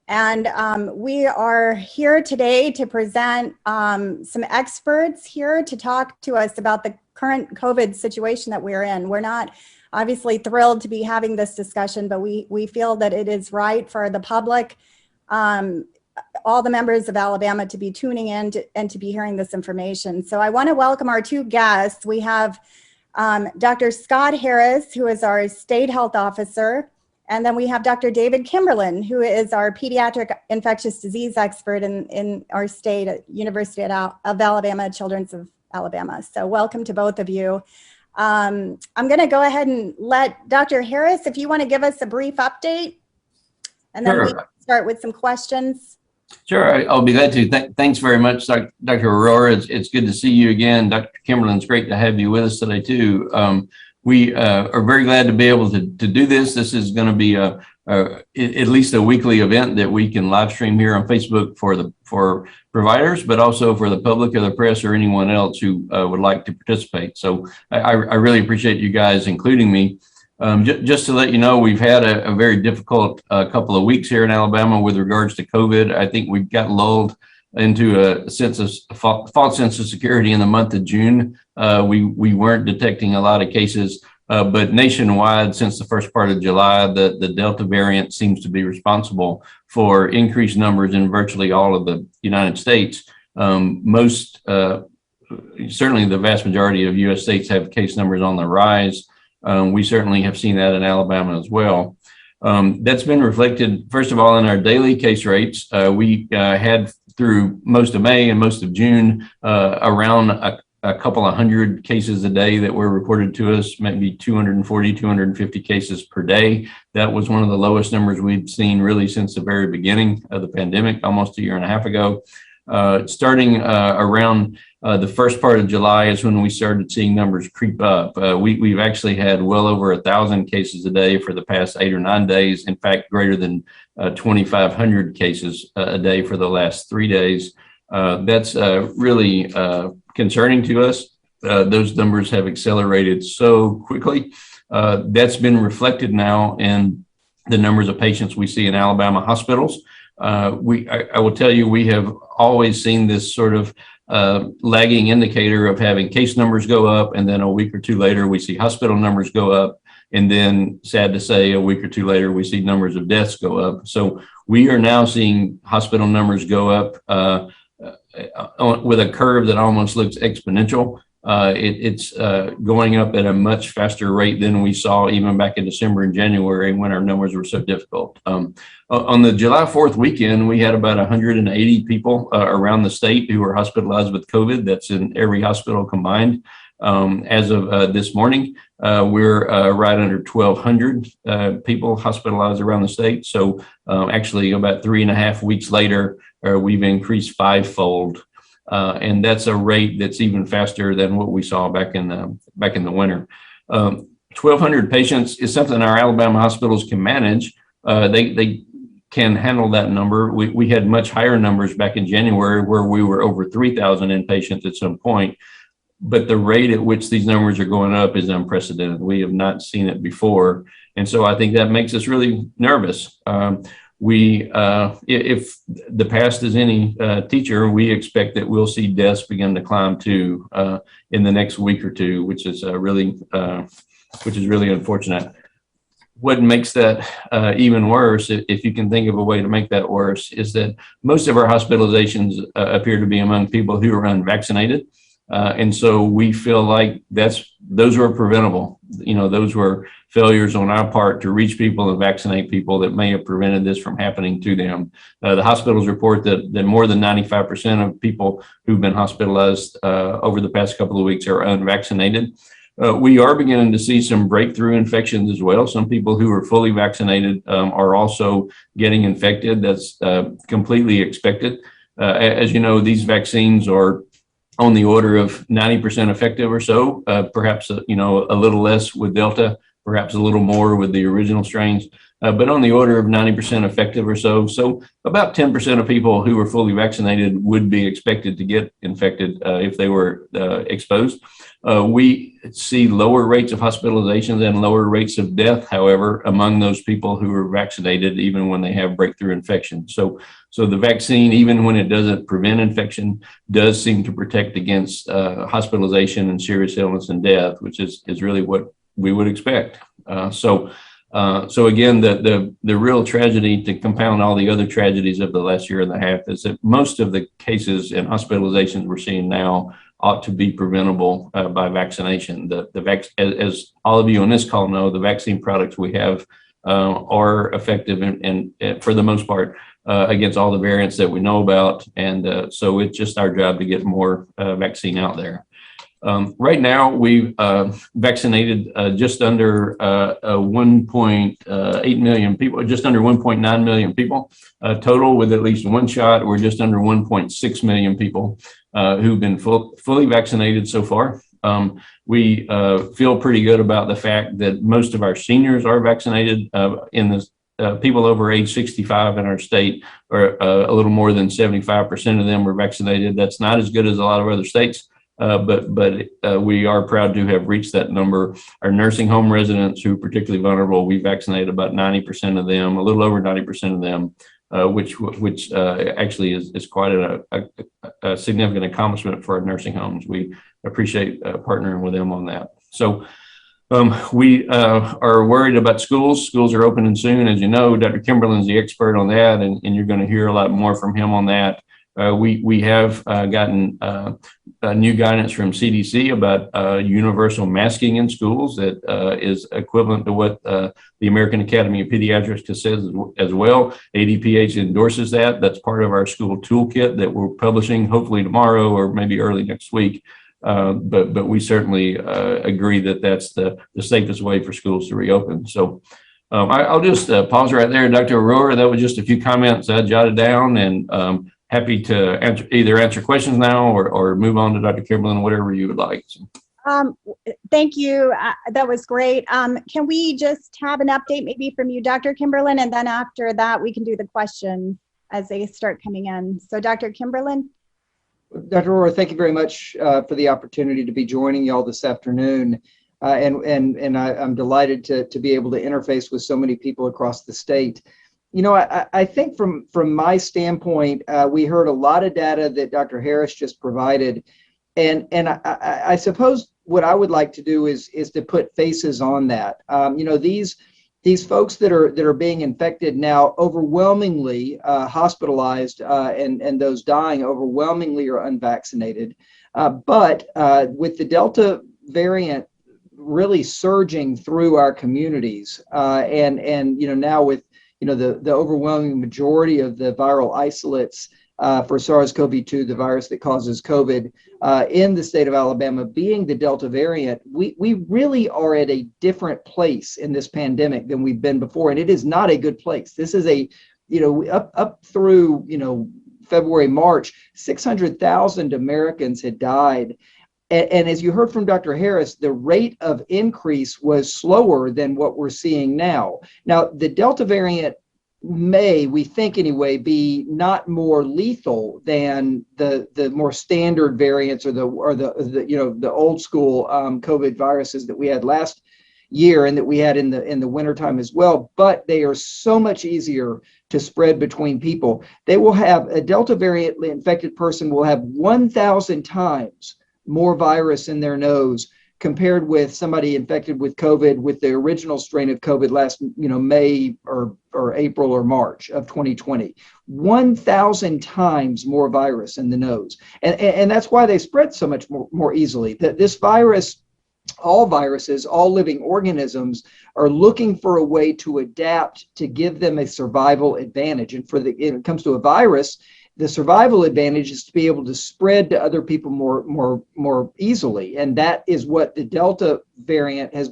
And we are here today to present some experts here to talk to us about the current COVID situation that we're in. We're not obviously thrilled to be having this discussion, but we feel that it is right for the public, all the members of Alabama to be tuning in and to be hearing this information. So I want to welcome our two guests. We have Dr. Scott Harris, who is our state health officer. And then we have Dr. David Kimberlin, who is our pediatric infectious disease expert in our state at University of Alabama, Children's of Alabama. So welcome to both of you. I'm going to go ahead and let Dr. Harris, if you want to give us a brief update, and then we can start with some questions. Sure, I'll be glad to. Thanks very much, Dr. Aurora. It's good to see you again. Dr. Kimberlin, it's great to have you with us today too. We are very glad to be able to do this. This is going to be at least a weekly event that we can live stream here on Facebook for providers, but also for the public or the press or anyone else who would like to participate. So I really appreciate you guys including me. Just to let you know, we've had a very difficult couple of weeks here in Alabama with regards to COVID. I think we've got lulled into a sense of false sense of security in the month of June. We weren't detecting a lot of cases, but nationwide since the first part of July, the Delta variant seems to be responsible for increased numbers in virtually all of the United States. Certainly the vast majority of US states have case numbers on the rise. We certainly have seen that in Alabama as well. That's been reflected, first of all, in our daily case rates. We had through most of May and most of June, around a couple of hundred cases a day that were reported to us, maybe 240, 250 cases per day. That was one of the lowest numbers we'd seen really since the very beginning of the pandemic, almost a year and a half ago. Starting around the first part of July is when we started seeing numbers creep up. We've actually had well over 1,000 cases a day for the past 8 or 9 days. In fact, greater than 2,500 cases a day for the last 3 days. That's really concerning to us. Those numbers have accelerated so quickly. That's been reflected now in the numbers of patients we see in Alabama hospitals. I will tell you, we have always seen this sort of lagging indicator of having case numbers go up, and then a week or two later we see hospital numbers go up, and then sad to say a week or two later we see numbers of deaths go up. So we are now seeing hospital numbers go up with a curve that almost looks exponential. It's going up at a much faster rate than we saw even back in December and January when our numbers were so difficult. On the July 4th weekend, we had about 180 people around the state who were hospitalized with COVID. That's in every hospital combined. As of this morning, we're right under 1,200 people hospitalized around the state. So actually about 3.5 weeks later, we've increased 5-fold. And that's a rate that's even faster than what we saw back in the winter. 1,200 patients is something our Alabama hospitals can manage. They can handle that number. We had much higher numbers back in January where we were over 3,000 inpatients at some point. But the rate at which these numbers are going up is unprecedented. We have not seen it before. And so I think that makes us really nervous. If the past is any teacher, we expect that we'll see deaths begin to climb too in the next week or two, which is really unfortunate. What makes that even worse, if you can think of a way to make that worse, is that most of our hospitalizations appear to be among people who are unvaccinated. And so we feel like those were preventable. Those were failures on our part to reach people and vaccinate people that may have prevented this from happening to them. The hospitals report that more than 95% of people who've been hospitalized over the past couple of weeks are unvaccinated. We are beginning to see some breakthrough infections as well. Some people who are fully vaccinated are also getting infected. That's completely expected. As you know, these vaccines are on the order of 90% effective or so, perhaps a little less with Delta, perhaps a little more with the original strains. but on the order of 90% effective or so. So about 10% of people who were fully vaccinated would be expected to get infected if they were exposed. We see lower rates of hospitalizations and lower rates of death, however, among those people who are vaccinated, even when they have breakthrough infection. So the vaccine, even when it doesn't prevent infection, does seem to protect against hospitalization and serious illness and death, which is really what we would expect. So again, the real tragedy, to compound all the other tragedies of the last year and a half, is that most of the cases and hospitalizations we're seeing now ought to be preventable by vaccination. As all of you on this call know, the vaccine products we have are effective and for the most part against all the variants that we know about. And so it's just our job to get more vaccine out there. Right now, we've vaccinated just under 1.8 million people, just under 1.9 million people total with at least one shot. We're just under 1.6 million people who've been fully vaccinated so far. We feel pretty good about the fact that most of our seniors are vaccinated. In the people over age 65 in our state, or a little more than 75% of them were vaccinated. That's not as good as a lot of other states. But we are proud to have reached that number. Our nursing home residents who are particularly vulnerable, we vaccinated about 90% of them, a little over 90% of them, which actually is quite a significant accomplishment for our nursing homes. We appreciate partnering with them on that. So we are worried about schools. Schools are opening soon. As you know, Dr. Kimberlin's the expert on that, and you're going to hear a lot more from him on that. We have gotten new guidance from CDC about universal masking in schools that is equivalent to what the American Academy of Pediatrics says as well. ADPH endorses that. That's part of our school toolkit that we're publishing hopefully tomorrow or maybe early next week. But we certainly agree that that's the safest way for schools to reopen. So I'll just pause right there, Dr. Aurora. That was just a few comments I jotted down, and happy to answer questions now or move on to Dr. Kimberlin, whatever you would like. Thank you. That was great. Can we just have an update maybe from you, Dr. Kimberlin, and then after that we can do the questions as they start coming in. So Dr. Kimberlin. Dr. Aurora, thank you very much for the opportunity to be joining y'all this afternoon. And I'm delighted to be able to interface with so many people across the state. You know, I think from my standpoint, we heard a lot of data that Dr. Harris just provided. And I suppose what I would like to do is to put faces on that. You know, these folks that are being infected now, overwhelmingly hospitalized, and those dying overwhelmingly are unvaccinated. But with the Delta variant really surging through our communities, and you know, now with the overwhelming majority of the viral isolates for SARS-CoV-2, the virus that causes COVID, in the state of Alabama being the Delta variant, we really are at a different place in this pandemic than we've been before. And it is not a good place. This is up through, February, March, 600,000 Americans had died. And as you heard from Dr. Harris, the rate of increase was slower than what we're seeing now. Now, the Delta variant may, we think anyway, be not more lethal than the more standard variants or the old school COVID viruses that we had last year and that we had in the wintertime as well. But they are so much easier to spread between people. They will have a Delta variant infected person will have 1,000 times more virus in their nose compared with somebody infected with COVID with the original strain of COVID last, May or April or March of 2020. 1,000 times more virus in the nose. And that's why they spread so much more easily. That this virus, all viruses, all living organisms are looking for a way to adapt to give them a survival advantage. And when it comes to a virus, the survival advantage is to be able to spread to other people more easily, and that is what the Delta variant has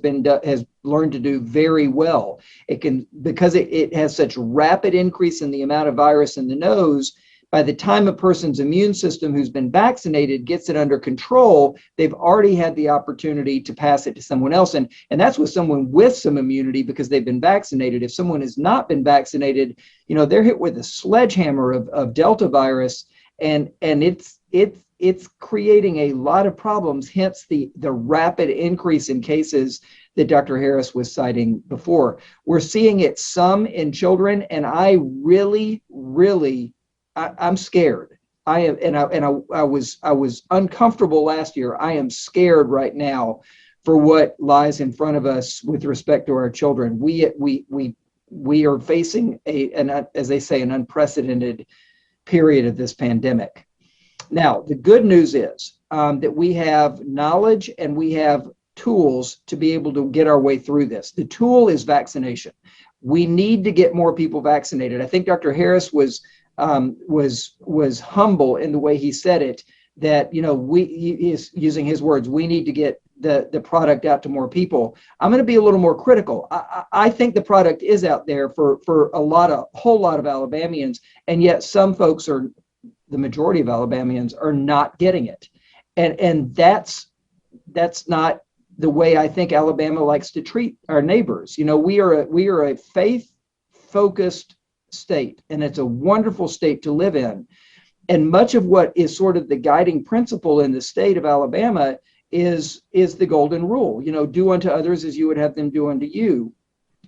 learned to do very well. It can, because it has such rapid increase in the amount of virus in the nose. by the time a person's immune system who's been vaccinated gets it under control, they've already had the opportunity to pass it to someone else. And that's with someone with some immunity because they've been vaccinated. If someone has not been vaccinated, they're hit with a sledgehammer of Delta virus, and it's creating a lot of problems, hence the rapid increase in cases that Dr. Harris was citing before. We're seeing it some in children, and I really, I'm scared. I was uncomfortable last year. I am scared right now for what lies in front of us with respect to our children. We are facing as they say, an unprecedented period of this pandemic. Now, the good news is that we have knowledge and we have tools to be able to get our way through this. The tool is vaccination. We need to get more people vaccinated. I think Dr. Harris was humble in the way he said it, that he is using his words, we need to get the product out to more people. I'm going to be a little more critical. I think the product is out there for a whole lot of Alabamians, and yet some folks the majority of Alabamians are not getting it. And that's not the way I think Alabama likes to treat our neighbors. We are a faith-focused state, and it's a wonderful state to live in. And much of what is sort of the guiding principle in the state of Alabama is the golden rule. Do unto others as you would have them do unto you.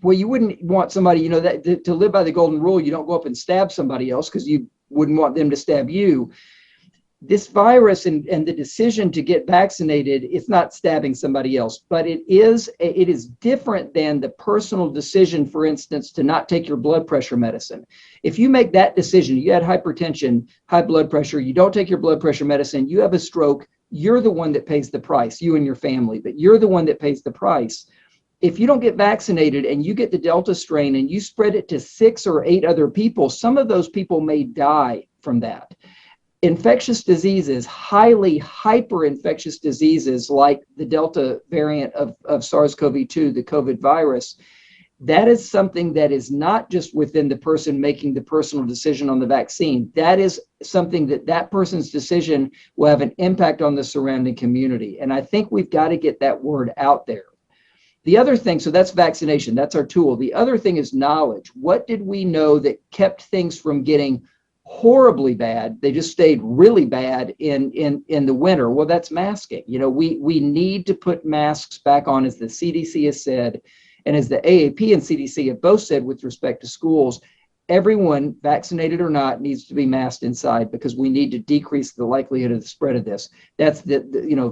Well, you wouldn't want somebody, that to live by the golden rule. You don't go up and stab somebody else because you wouldn't want them to stab you. This virus and the decision to get vaccinated, it's not stabbing somebody else, but it is different than the personal decision, for instance, to not take your blood pressure medicine. If you make that decision, you had hypertension, high blood pressure, you don't take your blood pressure medicine, you have a stroke, you're the one that pays the price, you and your family, but you're the one that pays the price. If you don't get vaccinated and you get the Delta strain and you spread it to 6 or 8 other people, some of those people may die from that. Infectious diseases, highly hyper-infectious diseases like the Delta variant of SARS-CoV-2, the COVID virus, that is something that is not just within the person making the personal decision on the vaccine. That is something that person's decision will have an impact on the surrounding community. And I think we've got to get that word out there. The other thing, so that's vaccination, that's our tool. The other thing is knowledge. What did we know that kept things from getting horribly bad? They just stayed really bad in the winter. Well, that's masking. We need to put masks back on, as the CDC has said, and as the AAP and CDC have both said with respect to schools. Everyone, vaccinated or not, needs to be masked inside because we need to decrease the likelihood of the spread of this. That's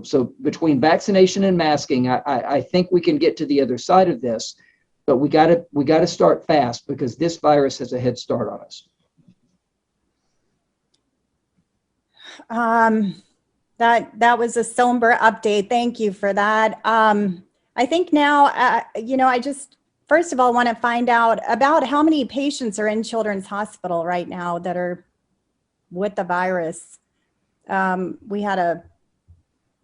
so between vaccination and masking, I think we can get to the other side of this, but we got to start fast because this virus has a head start on us. That was a somber update. Thank you for that. I think now, I just, first of all, want to find out about how many patients are in Children's Hospital right now that are with the virus. We had a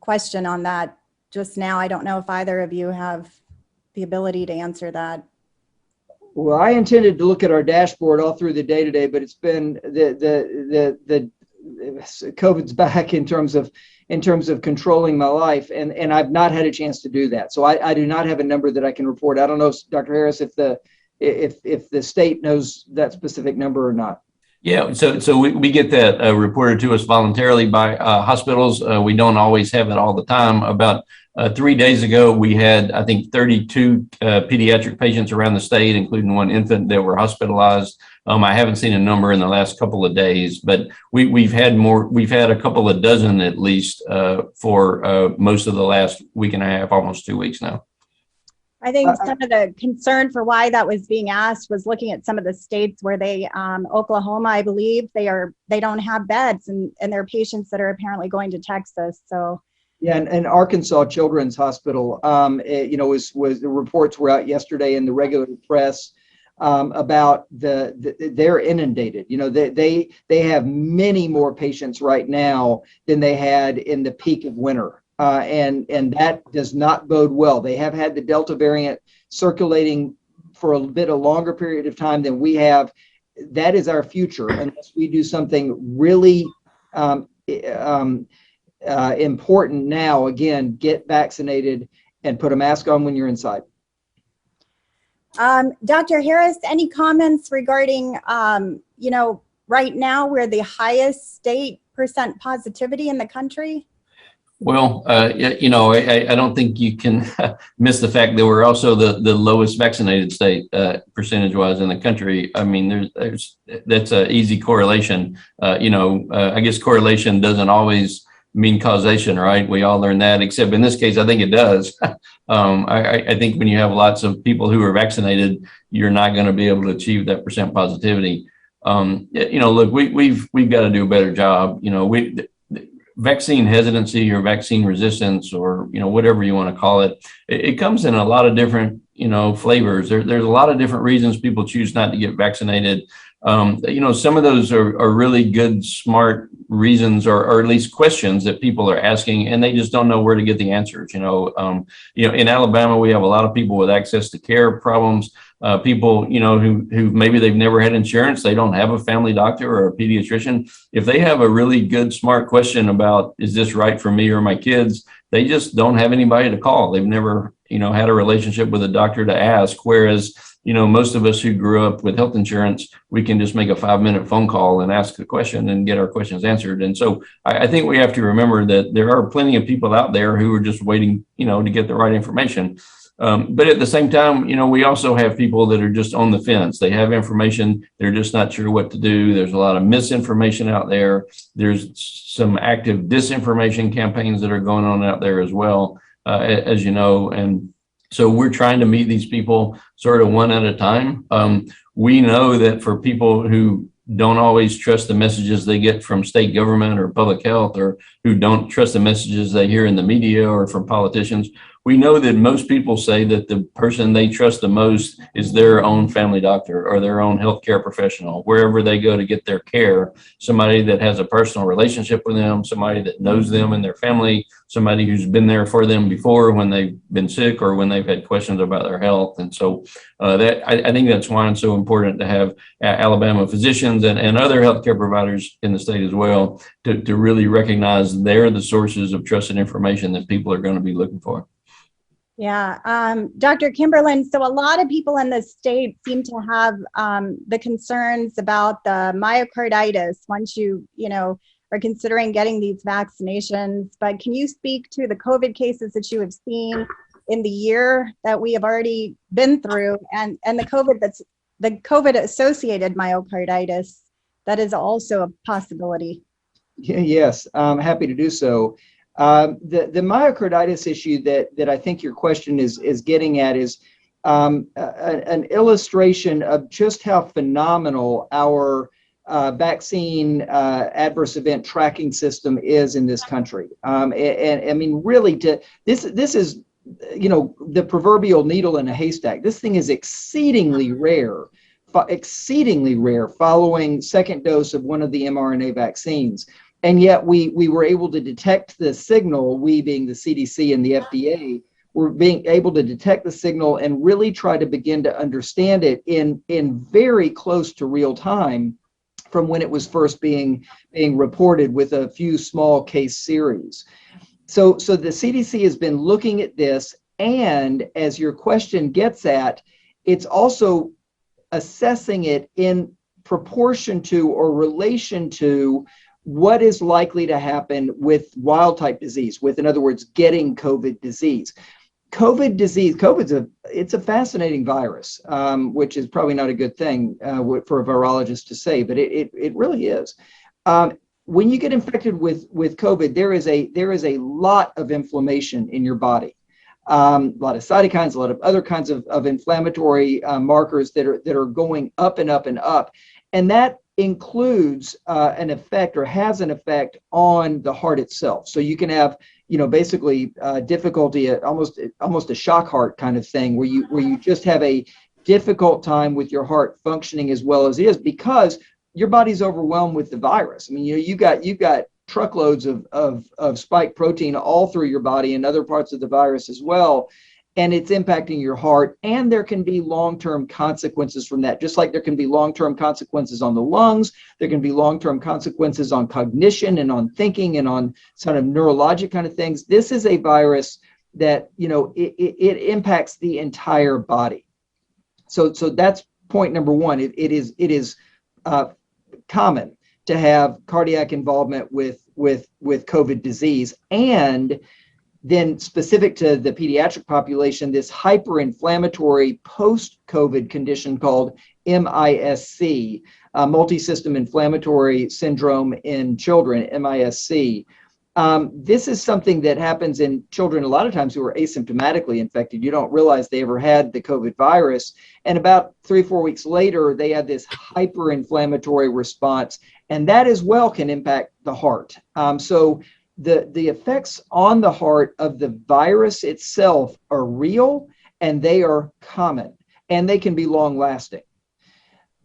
question on that just now. I don't know if either of you have the ability to answer that. Well, I intended to look at our dashboard all through the day today, but it's been the COVID's back in terms of controlling my life, and I've not had a chance to do that. So I do not have a number that I can report. I don't know, Dr. Harris, if the state knows that specific number or not. Yeah, so we get that reported to us voluntarily by hospitals. We don't always have it all the time. About 3 days ago, we had, I think, 32 pediatric patients around the state, including one infant, that were hospitalized. I haven't seen a number in the last couple of days, but we've had more. We've had a couple of dozen at least for most of the last week and a half, almost 2 weeks now. I think some of the concern for why that was being asked was looking at some of the states where they, Oklahoma, I believe, they don't have beds, and there are patients that are apparently going to Texas. So. Yeah, and Arkansas Children's Hospital, was the reports were out yesterday in the regular press about they're inundated. They have many more patients right now than they had in the peak of winter. And that does not bode well. They have had the Delta variant circulating for a longer period of time than we have. that is our future unless we do something really important now. Again, get vaccinated and put a mask on when you're inside. Dr. Harris, any comments regarding, right now we're the highest state % positivity in the country? Well, I don't think you can miss the fact that we're also the lowest vaccinated state percentage-wise in the country. I mean, that's an easy correlation. I guess correlation doesn't always mean causation, right? We all learn that, except in this case, I think it does. I think when you have lots of people who are vaccinated, you're not going to be able to achieve that % positivity. Look, we've got to do a better job. Vaccine hesitancy or vaccine resistance, or whatever you want to call it, it comes in a lot of different flavors. There's a lot of different reasons people choose not to get vaccinated. Some of those are really good, smart reasons, or at least questions that people are asking, and they just don't know where to get the answers. In Alabama, we have a lot of people with access to care problems. People, who maybe they've never had insurance, they don't have a family doctor or a pediatrician. If they have a really good, smart question about, is this right for me or my kids, they just don't have anybody to call. They've never, had a relationship with a doctor to ask. Whereas, most of us who grew up with health insurance, we can just make a 5-minute phone call and ask a question and get our questions answered. And so I think we have to remember that there are plenty of people out there who are just waiting, to get the right information. But at the same time, we also have people that are just on the fence. They have information, they're just not sure what to do. There's a lot of misinformation out there. There's some active disinformation campaigns that are going on out there as well, as you know. And so we're trying to meet these people sort of one at a time. We know that for people who don't always trust the messages they get from state government or public health, or who don't trust the messages they hear in the media or from politicians, we know that most people say that the person they trust the most is their own family doctor or their own healthcare professional, wherever they go to get their care. Somebody that has a personal relationship with them, somebody that knows them and their family, somebody who's been there for them before when they've been sick or when they've had questions about their health. And so I think that's why it's so important to have Alabama physicians and other healthcare providers in the state as well to really recognize they're the sources of trusted information that people are going to be looking for. Yeah, Dr. Kimberlin, so a lot of people in the state seem to have the concerns about the myocarditis once you are considering getting these vaccinations. But can you speak to the COVID cases that you have seen in the year that we have already been through, and the COVID associated myocarditis that is also a possibility? Yes, I'm happy to do so. The myocarditis issue that I think your question is getting at is an illustration of just how phenomenal our vaccine adverse event tracking system is in this country. And I mean, really, this is the proverbial needle in a haystack. This thing is exceedingly rare following second dose of one of the mRNA vaccines. And yet we were able to detect the signal, we being the CDC and the FDA, were being able to detect the signal and really try to begin to understand it in very close to real time from when it was first being reported with a few small case series. So the CDC has been looking at this, and as your question gets at, it's also assessing it in proportion to or relation to what is likely to happen with wild type disease, in other words, getting COVID disease. It's a fascinating virus, which is probably not a good thing for a virologist to say, but it really is. When you get infected with COVID, there is a lot of inflammation in your body. A lot of cytokines, a lot of other kinds of inflammatory markers that are going up and up and up. And that includes an effect, or has an effect, on the heart itself. So you can have, basically difficulty at almost a shock heart kind of thing, where you just have a difficult time with your heart functioning as well as it is, because your body's overwhelmed with the virus. I mean, you've got truckloads of spike protein all through your body and other parts of the virus as well. and it's impacting your heart. And there can be long-term consequences from that. Just like there can be long-term consequences on the lungs, there can be long-term consequences on cognition and on thinking and on sort of neurologic kind of things. This is a virus that, it impacts the entire body. So that's point number one. It is common to have cardiac involvement with COVID disease, and then specific to the pediatric population, this hyperinflammatory post-COVID condition called MISC, multisystem inflammatory syndrome in children, MISC. This is something that happens in children a lot of times who are asymptomatically infected. You don't realize they ever had the COVID virus. And about 3 or 4 weeks later, they have this hyperinflammatory response, and that as well can impact the heart. So the effects on the heart of the virus itself are real, and they are common, and they can be long lasting.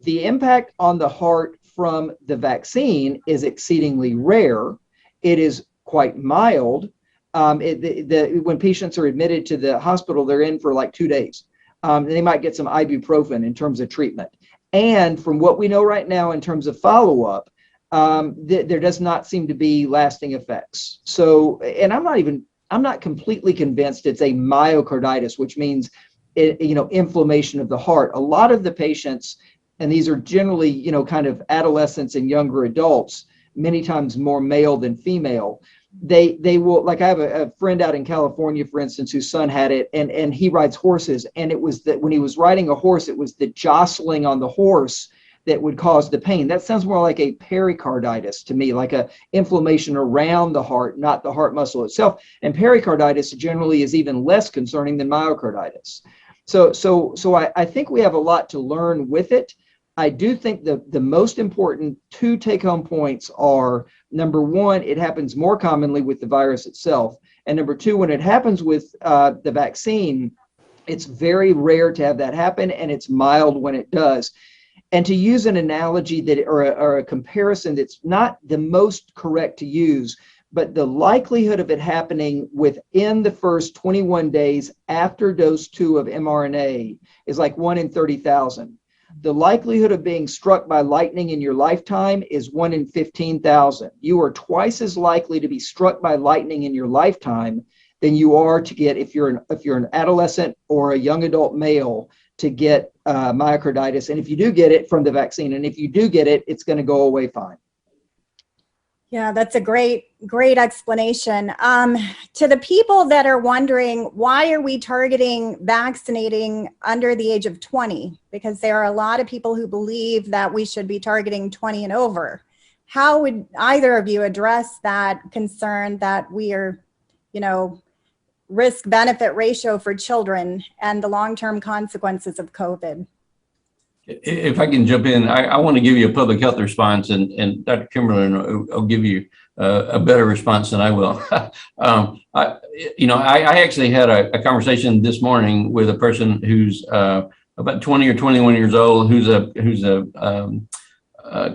The impact on the heart from the vaccine is exceedingly rare. It is quite mild. When patients are admitted to the hospital, they're in for like 2 days. They might get some ibuprofen in terms of treatment. And from what we know right now in terms of follow-up, there does not seem to be lasting effects. So, and I'm not completely convinced it's a myocarditis, which means, inflammation of the heart. A lot of the patients, and these are generally, kind of adolescents and younger adults, many times more male than female, they will, like I have a friend out in California, for instance, whose son had it, and he rides horses. And it was that when he was riding a horse, it was the jostling on the horse that would cause the pain. That sounds more like a pericarditis to me, like a inflammation around the heart, not the heart muscle itself. And pericarditis generally is even less concerning than myocarditis. So I think we have a lot to learn with it. I do think the most important 2 take-home points are, number one, it happens more commonly with the virus itself. And number 2, when it happens with the vaccine, it's very rare to have that happen, and it's mild when it does. And to use an analogy or a comparison that's not the most correct to use, but the likelihood of it happening within the first 21 days after dose 2 of mRNA is like 1 in 30,000. The likelihood of being struck by lightning in your lifetime is 1 in 15,000. You are twice as likely to be struck by lightning in your lifetime than you are to get, if you're an adolescent or a young adult male, to get myocarditis. And if you do get it from the vaccine, and if you do get it, it's going to go away fine. Yeah, that's a great explanation. To the people that are wondering, why are we targeting vaccinating under the age of 20? Because there are a lot of people who believe that we should be targeting 20 and over. How would either of you address that concern that we are, risk-benefit ratio for children and the long-term consequences of COVID? If I can jump in, I want to give you a public health response, and Dr. Kimberlin will give you a better response than I will. I actually had a conversation this morning with a person who's about 20 or 21 years old, who's a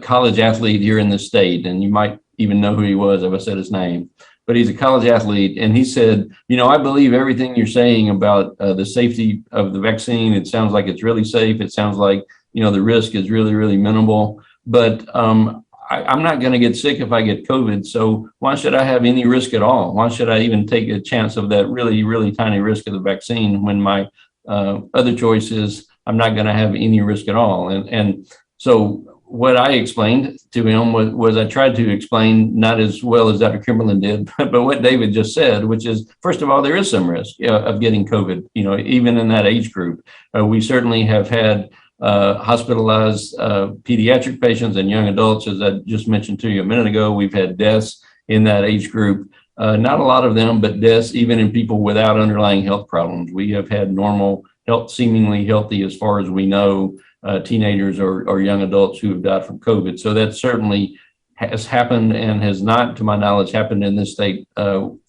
college athlete here in the state, and you might even know who he was if I said his name. But he's a college athlete, and he said, I believe everything you're saying about the safety of the vaccine. It sounds like it's really safe. It sounds like, the risk is really, really minimal. But I'm not going to get sick if I get COVID. So why should I have any risk at all? Why should I even take a chance of that really, really tiny risk of the vaccine when my other choice is I'm not going to have any risk at all? And so what I explained to him was I tried to explain, not as well as Dr. Kimberlin did, but what David just said, which is, first of all, there is some risk of getting COVID, even in that age group. We certainly have had hospitalized pediatric patients and young adults, as I just mentioned to you a minute ago. We've had deaths in that age group. Not a lot of them, but deaths even in people without underlying health problems. We have had normal health, seemingly healthy as far as we know, teenagers or young adults who have died from COVID. So that certainly has happened and has not, to my knowledge, happened in this state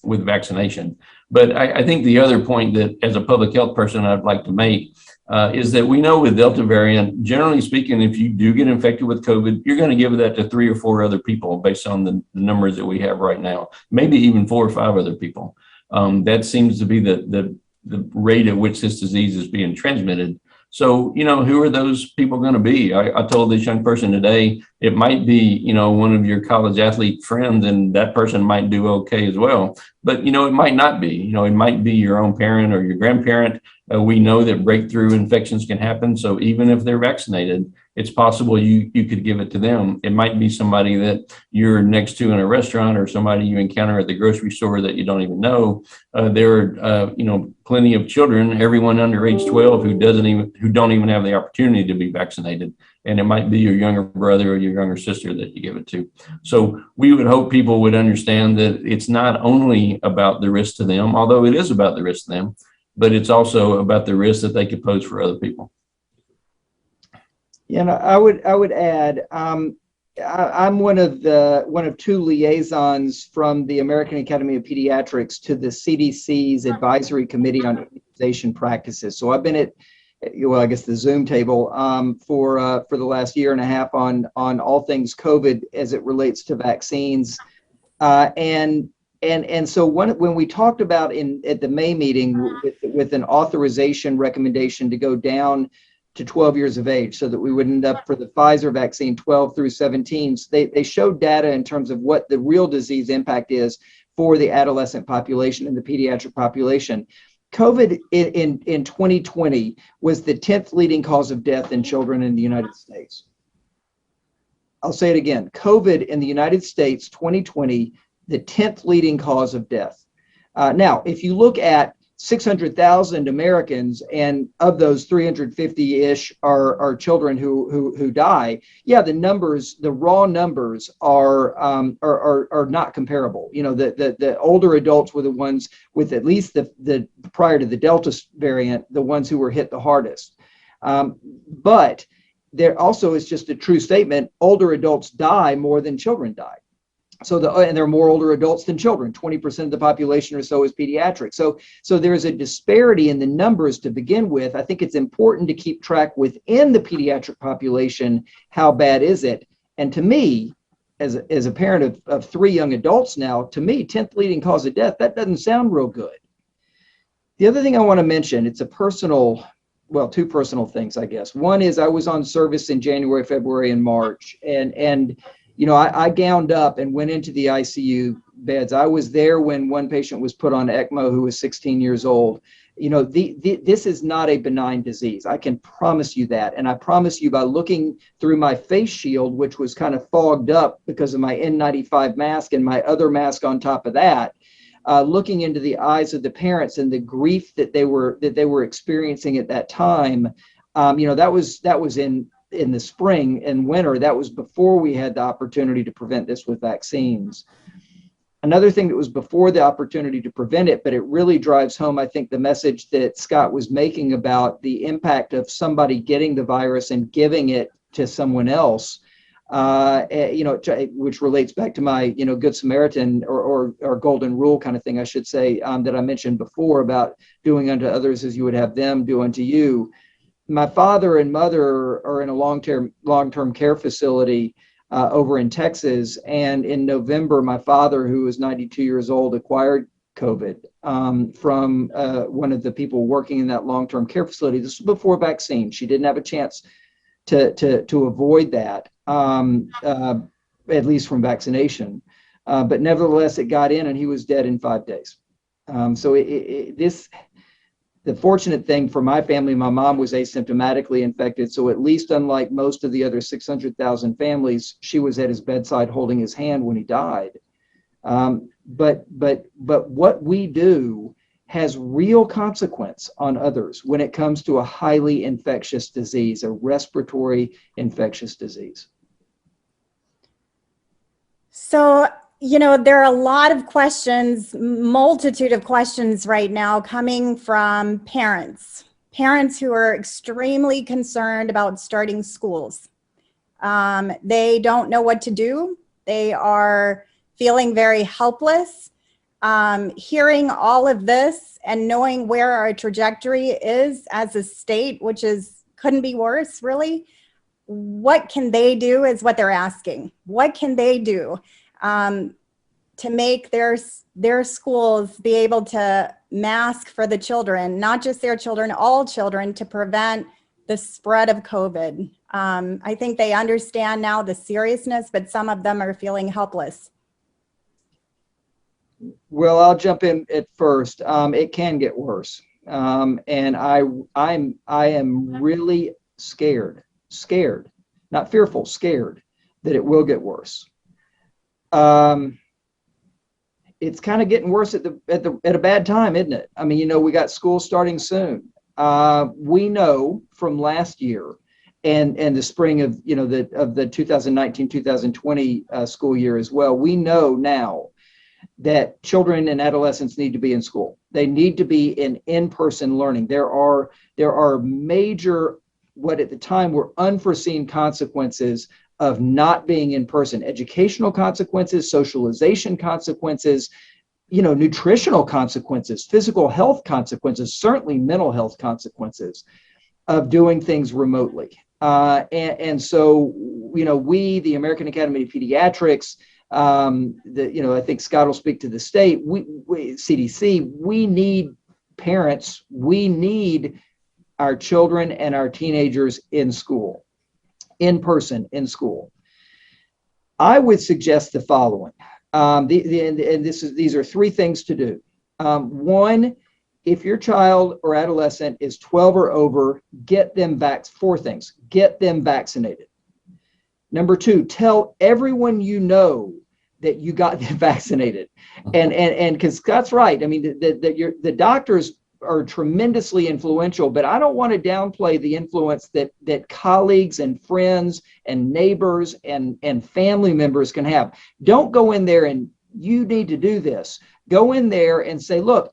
with vaccination. But I think the other point that as a public health person I'd like to make is that we know with Delta variant, generally speaking, if you do get infected with COVID, you're going to give that to 3 or 4 other people based on the numbers that we have right now, maybe even 4 or 5 other people. That seems to be the the rate at which this disease is being transmitted. So, who are those people going to be? I told this young person today, it might be, one of your college athlete friends, and that person might do okay as well. But, it might not be, it might be your own parent or your grandparent. We know that breakthrough infections can happen. So even if they're vaccinated, it's possible you could give it to them. It might be somebody that you're next to in a restaurant or somebody you encounter at the grocery store that you don't even know. There are, plenty of children, everyone under age 12 who don't even have the opportunity to be vaccinated. And it might be your younger brother or your younger sister that you give it to. So we would hope people would understand that it's not only about the risk to them, although it is about the risk to them, but it's also about the risk that they could pose for other people. Yeah, and I would add, I'm one of two liaisons from the American Academy of Pediatrics to the CDC's Advisory Committee on Immunization Practices. So I've been at, I guess the Zoom table for the last year and a half on all things COVID as it relates to vaccines, and so when we talked about at the May meeting with an authorization recommendation to go down to 12 years of age so that we would end up for the Pfizer vaccine 12 through 17. So they showed data in terms of what the real disease impact is for the adolescent population and the pediatric population. COVID in 2020 was the 10th leading cause of death in children in the United States. I'll say it again. COVID in the United States, 2020, the 10th leading cause of death. Now, if you look at 600,000 Americans, and of those 350-ish are children who die. Yeah, the raw numbers are not comparable. The older adults were the ones with at least the prior to the Delta variant, the ones who were hit the hardest. But there also is just a true statement: older adults die more than children die. And there are more older adults than children. 20% of the population or so is pediatric. So there is a disparity in the numbers to begin with. I think it's important to keep track within the pediatric population. How bad is it? And to me, as a parent of three young adults now, to me, 10th leading cause of death, that doesn't sound real good. The other thing I want to mention, it's two personal things, I guess. One is I was on service in January, February, and March, and I gowned up and went into the ICU beds. I was there when one patient was put on ECMO who was 16 years old. This is not a benign disease. I can promise you that. And I promise you by looking through my face shield, which was kind of fogged up because of my N95 mask and my other mask on top of that, looking into the eyes of the parents and the grief that they were experiencing at that time, that was in the spring and winter. That was before we had the opportunity to prevent this with vaccines. Another thing that was before the opportunity to prevent it, but it really drives home, I think, the message that Scott was making about the impact of somebody getting the virus and giving it to someone else, which relates back to my, Good Samaritan or golden rule kind of thing, I should say, that I mentioned before about doing unto others as you would have them do unto you. My father and mother are in a long-term care facility over in Texas. And in November, my father, who was 92 years old, acquired COVID from one of the people working in that long-term care facility. This was before vaccine. She didn't have a chance to avoid that, at least from vaccination. But nevertheless, it got in and he was dead in 5 days. The fortunate thing for my family, my mom was asymptomatically infected. So at least unlike most of the other 600,000 families, she was at his bedside holding his hand when he died. But what we do has real consequence on others when it comes to a highly infectious disease, a respiratory infectious disease. So, there are a lot of questions, multitude of questions right now coming from parents who are extremely concerned about starting schools. They don't know what to do. They are feeling very helpless. Hearing all of this and knowing where our trajectory is as a state, which couldn't be worse, really. What can they do is what they're asking. What can they do to make their schools be able to mask for the children, not just their children, all children, to prevent the spread of COVID. I think they understand now the seriousness, but some of them are feeling helpless. Well, I'll jump in at first. It can get worse. And I am really scared, not fearful, scared that it will get worse. It's kind of getting worse at a bad time, isn't it? I mean, you know, we got school starting soon. We know from last year and the spring of, you know, the 2019-2020 school year as well. We know now that children and adolescents need to be in school. They need to be in-person learning. There are major, what at the time were unforeseen consequences of not being in person: educational consequences, socialization consequences, you know, nutritional consequences, physical health consequences, certainly mental health consequences of doing things remotely. And so, you know, we, the American Academy of Pediatrics, you know, I think Scott will speak to the state, we CDC, we need parents, we need our children and our teenagers in school, in person, in school. I would suggest the following. These are three things to do. One, if your child or adolescent is 12 or over, get them four things. Get them vaccinated. Number two, tell everyone you know that you got them vaccinated. And because Scott's right. I mean, the doctors are tremendously influential, but I don't want to downplay the influence that colleagues and friends and neighbors and family members can have. Don't go in there and you need to do this. Go in there and say, look,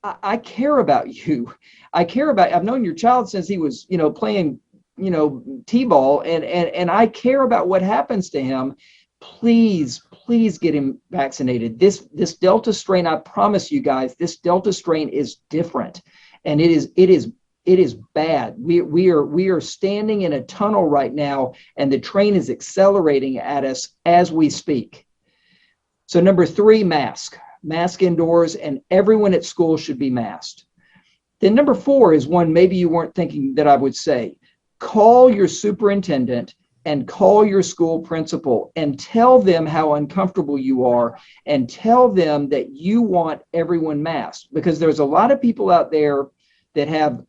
I care about you. I've known your child since he was, you know, playing, you know, t-ball, and I care about what happens to him. Please get him vaccinated. This Delta strain, I promise you guys, this Delta strain is different, and it is bad. We are standing in a tunnel right now, and the train is accelerating at us as we speak. So number three, mask indoors, and everyone at school should be masked. Then number four is one maybe you weren't thinking that I would say. Call your superintendent and call your school principal and tell them how uncomfortable you are, and tell them that you want everyone masked, because there's a lot of people out there that have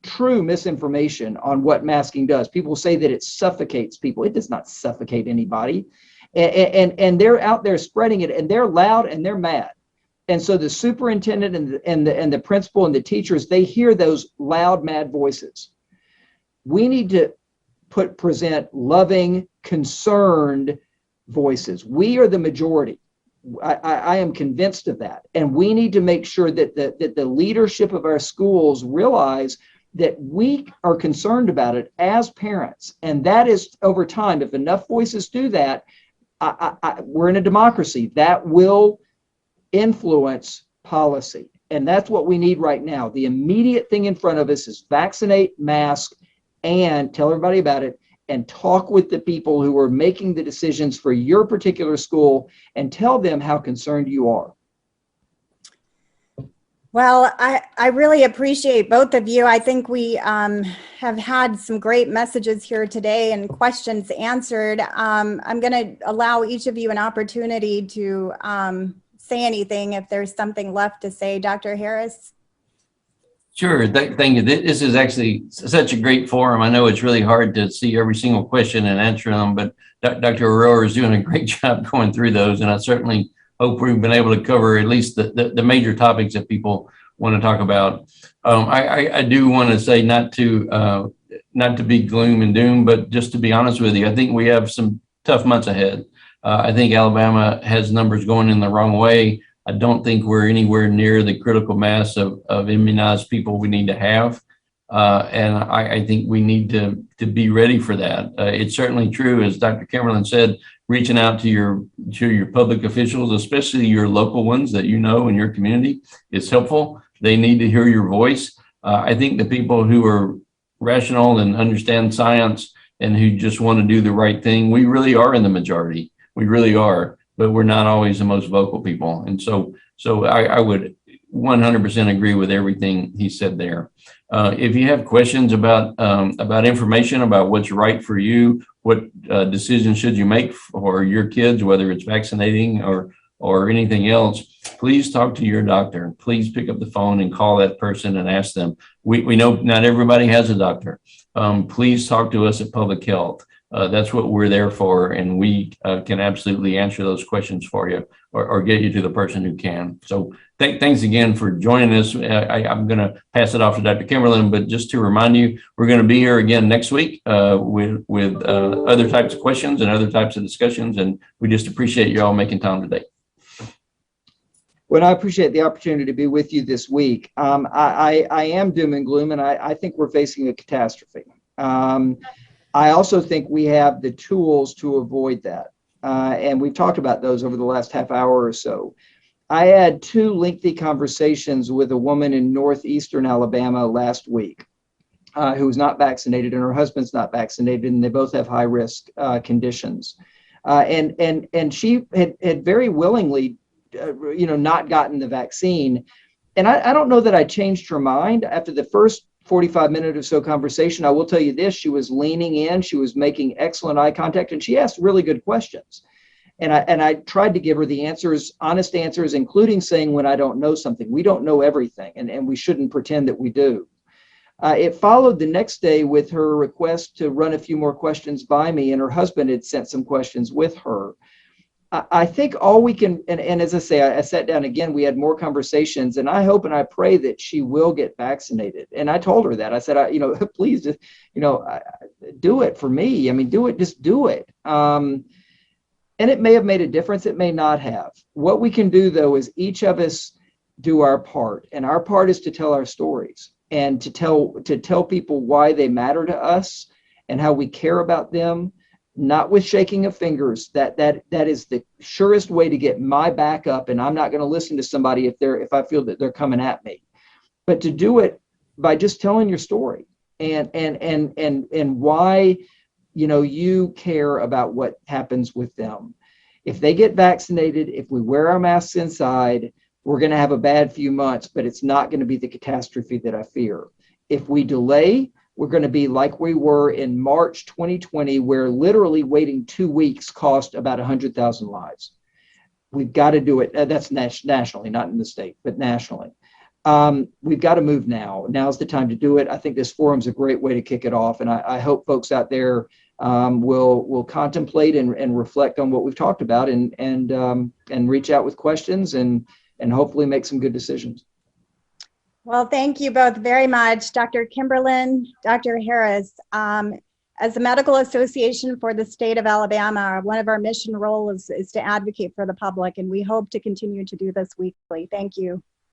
true misinformation on what masking does. People say that it suffocates people. It does not suffocate anybody. And they're out there spreading it, and they're loud and they're mad. And so the superintendent and the principal and the teachers, they hear those loud, mad voices. We need to present loving, concerned voices. We are the majority. I am convinced of that. And we need to make sure that the leadership of our schools realize that we are concerned about it as parents. And that is over time. If enough voices do that, we're in a democracy. That will influence policy. And that's what we need right now. The immediate thing in front of us is vaccinate, mask, and tell everybody about it, and talk with the people who are making the decisions for your particular school, and tell them how concerned you are. Well, I really appreciate both of you. I think we have had some great messages here today and questions answered. I'm going to allow each of you an opportunity to say anything if there's something left to say. Dr. Harris? Sure. Thank you. This is actually such a great forum. I know it's really hard to see every single question and answer them, but Dr. Aurora is doing a great job going through those. And I certainly hope we've been able to cover at least the major topics that people want to talk about. I do want to say not to be gloom and doom, but just to be honest with you, I think we have some tough months ahead. I think Alabama has numbers going in the wrong way. I don't think we're anywhere near the critical mass of immunized people we need to have. And I think we need to be ready for that. It's certainly true, as Dr. Kimberlin said, reaching out to your public officials, especially your local ones that you know in your community, is helpful. They need to hear your voice. I think the people who are rational and understand science and who just want to do the right thing, we really are in the majority. We really are, but we're not always the most vocal people. And so I would 100% agree with everything he said there. If you have questions about information about what's right for you, what decision should you make for your kids, whether it's vaccinating or anything else, please talk to your doctor. Please pick up the phone and call that person and ask them. We know not everybody has a doctor. Please talk to us at Public Health. That's what we're there for, and we can absolutely answer those questions for you or get you to the person who can. So thanks again for joining us. I'm going to pass it off to Dr. Kimberlin, but just to remind you, we're going to be here again next week with other types of questions and other types of discussions, and we just appreciate you all making time today. Well, I appreciate the opportunity to be with you this week. I am doom and gloom, and I think we're facing a catastrophe. I also think we have the tools to avoid that. And we've talked about those over the last half hour or so. I had 2 lengthy conversations with a woman in northeastern Alabama last week who was not vaccinated, and her husband's not vaccinated, and they both have high risk conditions. And she had very willingly, not gotten the vaccine. And I don't know that I changed her mind after the first 45-minute or so conversation. I will tell you this: she was leaning in, she was making excellent eye contact, and she asked really good questions. And I tried to give her the answers, honest answers, including saying when I don't know something. We don't know everything, and we shouldn't pretend that we do. It followed the next day with her request to run a few more questions by me, and her husband had sent some questions with her. I think all we can, and as I say, I sat down again, we had more conversations, and I hope and I pray that she will get vaccinated. And I told her that. I said, please, just, do it for me. I mean, do it, just do it. And it may have made a difference. It may not have. What we can do, though, is each of us do our part. And our part is to tell our stories and to tell people why they matter to us and how we care about them. Not with shaking of fingers. That is the surest way to get my back up, and I'm not going to listen to somebody if I feel that they're coming at me. But to do it by just telling your story and why you care about what happens with them. If they get vaccinated, if we wear our masks inside, we're going to have a bad few months, but it's not going to be the catastrophe that I fear. If we delay, we're going to be like we were in March 2020, where literally waiting 2 weeks cost about 100,000 lives. We've got to do it. That's nationally, not in the state, but nationally. We've got to move now. Now's the time to do it. I think this forum's a great way to kick it off. And I hope folks out there will contemplate and reflect on what we've talked about and reach out with questions and hopefully make some good decisions. Well, thank you both very much, Dr. Kimberlin, Dr. Harris. As the Medical Association for the state of Alabama, one of our mission roles is to advocate for the public, and we hope to continue to do this weekly. Thank you.